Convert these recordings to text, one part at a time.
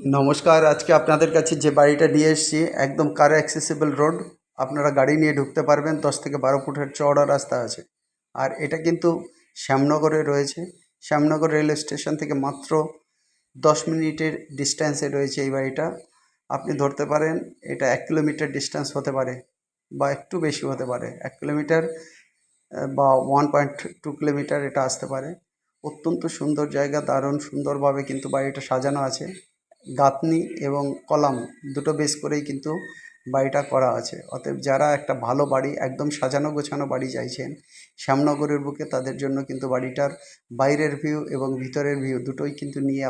নমস্কার। আজকে আপনাদের কাছে যে বাড়িটা নিয়ে এসেছি একদম কার অ্যাক্সেসিবল রোড। আপনারা গাড়ি নিয়ে ঢুকতে পারবেন, 10 থেকে 12 ফুটের চওড়া রাস্তা আছে। আর এটা কিন্তু শ্যামনগরে রয়েছে। শ্যামনগর রেল স্টেশন থেকে মাত্র 10 মিনিটের ডিস্ট্যান্সে রয়েছে এই বাড়িটা। আপনি ধরতে পারেন এটা 1 কিলোমিটার ডিস্ট্যান্স হতে পারে বা একটু বেশি হতে পারে। 1 কিলোমিটার বা 1.2 কিলোমিটার এটা আসতে পারে। অত্যন্ত সুন্দর জায়গা, দারুণ সুন্দরভাবে কিন্তু বাড়িটা সাজানো আছে। গাঁথনি এবং কলাম দুটো বেস করেই কিন্তু বাড়িটা করা আছে। অতএব যারা একটা ভালো বাড়ি, একদম সাজানো গোছানো বাড়ি চাইছেন শ্যামনগরের বুকে, তাদের জন্য কিন্তু বাড়িটার বাইরের ভিউ এবং ভিতরের ভিউ দুটোই কিন্তু নিয়ে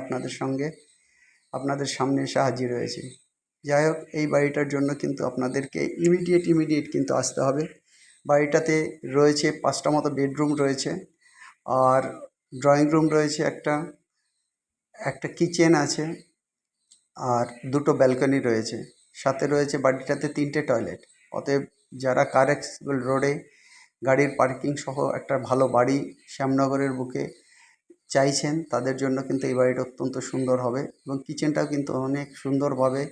আপনাদের সামনে এসে হাজির হয়েছে। যাই হোক, এই বাড়িটার জন্য কিন্তু আপনাদেরকে ইমিডিয়েট কিন্তু আসতে হবে। বাড়িটাতে রয়েছে 5টা মতো বেডরুম রয়েছে, আর ড্রয়িং রুম রয়েছে একটা, একটা কিচেন আছে, আর দুটো ব্যালকনি রয়েছে। সাথে রয়েছে বাড়িটাতে 3টে টয়লেট। অতএব যারা কার অ্যাক্সেসিবল রোডে গাড়ির পার্কিং সহ একটা ভালো বাড়ি শ্যামনগরের বুকে চাইছেন, তাদের জন্য কিন্তু এই বাড়িটা অত্যন্ত সুন্দর হবে। এবং কিচেনটাও কিন্তু অনেক সুন্দরভাবে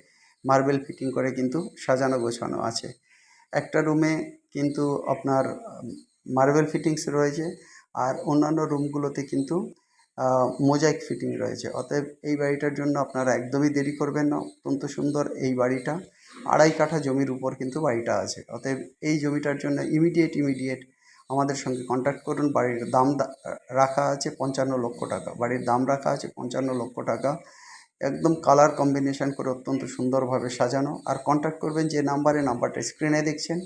মার্বেল ফিটিং করে কিন্তু সাজানো গোছানো আছে। একটা রুমে কিন্তু আপনার মার্বেল ফিটিংস রয়েছে, আর অন্যান্য রুমগুলোতে কিন্তু মোজাইক ফিটিং রয়েছে। অতএব এই বাড়িটার জন্য আপনারা একদমই দেরি করবেন না। অত্যন্ত সুন্দর এই বাড়িটা। 2.5 কাঠা জমির উপর কিন্তু বাড়িটা আছে। অতএব এই জমিটার জন্য ইমিডিয়েট আমাদের সঙ্গে কন্ট্যাক্ট করুন। বাড়ির দাম রাখা আছে 55 লক্ষ টাকা। বাড়ির দাম রাখা আছে 55 লক্ষ টাকা। একদম কালার কম্বিনেশন করে অত্যন্ত সুন্দরভাবে সাজানো। আর কন্ট্যাক্ট করবেন যে নাম্বারটা স্ক্রিনে দেখছেন,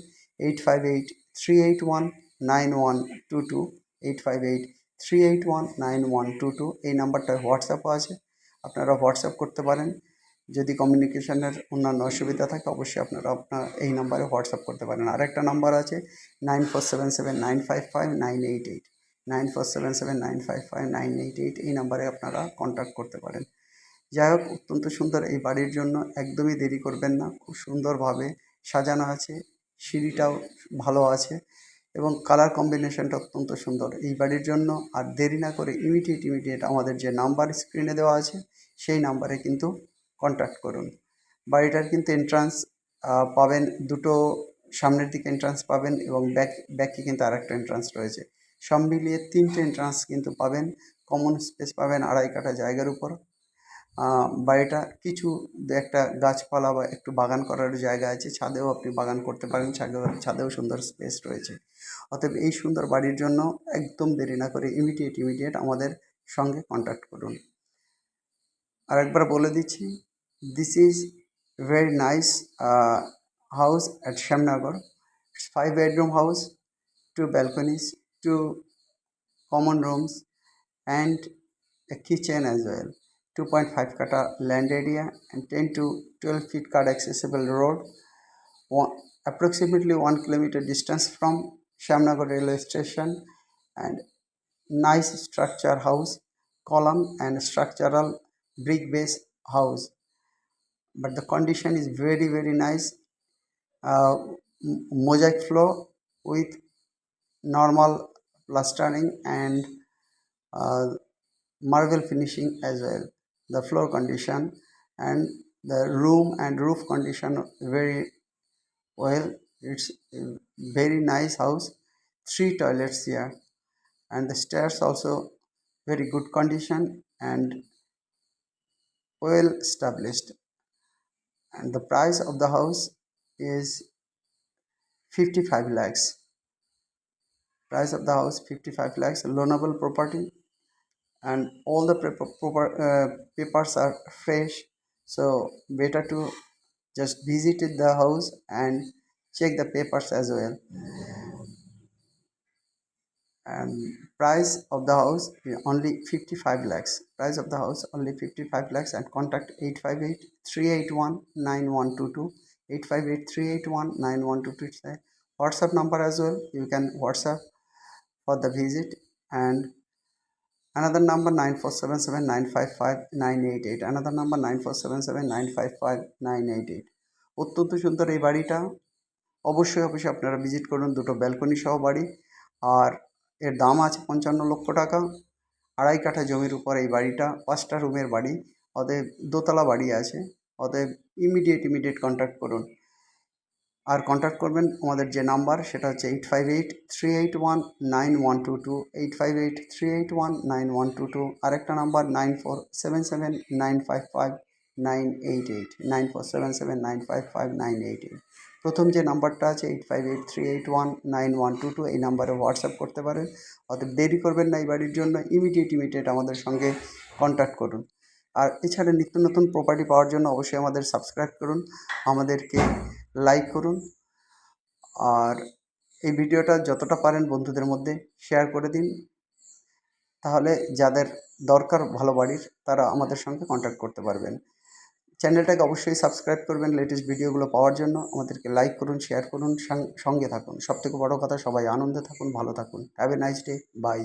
8583819122, 8583819122। এই নাম্বারটায় হোয়াটসঅ্যাপও আছে, আপনারা হোয়াটসঅ্যাপ করতে পারেন। যদি কমিউনিকেশনের অন্যান্য অসুবিধা থাকে অবশ্যই আপনারা এই নাম্বারে হোয়াটসঅ্যাপ করতে পারেন। আরেকটা নাম্বার আছে 9477955988, 9477955988। এই নাম্বারে আপনারা কন্ট্যাক্ট করতে পারেন। যাই হোক, অত্যন্ত সুন্দর এই বাড়ির জন্য একদমই দেরি করবেন না। খুব সুন্দরভাবে সাজানো আছে, সিঁড়িটাও ভালো আছে এবং কালার কম্বিনেশনটা অত্যন্ত সুন্দর এই বাড়ির জন্য। আর দেরি না করে ইমিডিয়েট আমাদের যে নাম্বার স্ক্রিনে দেওয়া আছে সেই নাম্বারে কিন্তু কন্ট্যাক্ট করুন। বাড়িটার কিন্তু এন্ট্রান্স পাবেন দুটো, সামনের দিকে এন্ট্রান্স পাবেন এবং ব্যাকে কিন্তু আরেকটা এন্ট্রান্স রয়েছে। সব মিলিয়ে 3টে এন্ট্রান্স কিন্তু পাবেন। কমন স্পেস পাবেন 2.5 কাঠা জায়গার উপর। বাড়িটা কিছু একটা গাছপালা বা একটু বাগান করার জায়গা আছে। ছাদেও আপনি বাগান করতে পারেন, ছাদেও সুন্দর স্পেস রয়েছে। অতএব এই সুন্দর বাড়ির জন্য একদম দেরি না করে ইমিডিয়েট আমাদের সঙ্গে কন্ট্যাক্ট করুন। আরেকবার বলে দিচ্ছি, this is very nice house at Shyamnagar. It's 5 bedroom house, 2 balconies, 2 common rooms, and a kitchen as well. 2.5 kata land area and 10 to 12 feet car accessible road. Approximately 1 kilometer distance from Shamnagar railway station, and nice structure house, column and structural brick base house. But the condition is very nice. Uh, Mosaic floor with normal plastering and uh, marble finishing as well. The floor condition and the room and roof condition very well. It's a very nice house. 3 toilets here, and the stairs also very good condition and well established. And the price of the house is 55 lakhs. Price of the house 55 lakhs. Loanable property, and all the papers are fresh. So better to just visit the house and check the papers as well. And price of the house is only 55 lakhs. Price of the house only 55 lakhs. And contact 858-381-9122, 858-381-9122. It's a WhatsApp number as well. You can WhatsApp for the visit. And another number 9477955988, another number 9477955988. অত্যন্ত সুন্দর এই বাড়িটা। অবশ্যই আপনারা visit করুন। দুটো balcony সহ বাড়ি, আর এর দাম আছে 55 লক্ষ টাকা। 2.5 কাঠা জমির উপর এই বাড়িটা, 5টা রুমের বাড়ি। অতএব দোতলা বাড়ি আছে, অতএব ইমিডিয়েট কন্ট্যাক্ট করুন। আর কন্ট্যাক্ট করবেন আমাদের যে নাম্বার, সেটা হচ্ছে 8583819122, 8583819122। আরেকটা নাম্বার 9477955988, 9477955988। প্রথম যে নাম্বারটা আছে 8583819122, এই নাম্বারে হোয়াটসঅ্যাপ করতে পারেন। অতএব দেরি করবেন না এই বাড়ির জন্য, ইমিডিয়েট আমাদের সঙ্গে কন্ট্যাক্ট করুন। আর এছাড়া নিত্য নতুন প্রপার্টি পাওয়ার জন্য অবশ্যই আমাদের সাবস্ক্রাইব করুন, আমাদেরকে লাইক করুন, আর এই ভিডিওটা যতটা পারেন বন্ধুদের মধ্যে শেয়ার করে দিন। তাহলে যাদের দরকার ভালো বাড়ির, তারা আমাদের সঙ্গে কন্ট্যাক্ট করতে পারবেন। চ্যানেলটাকে অবশ্যই সাবস্ক্রাইব করবেন লেটেস্ট ভিডিওগুলো পাওয়ার জন্য। আমাদেরকে লাইক করুন, শেয়ার করুন, সঙ্গে থাকুন। সবথেকে বড় কথা, সবাই আনন্দে থাকুন, ভালো থাকুন। Have a nice day, by.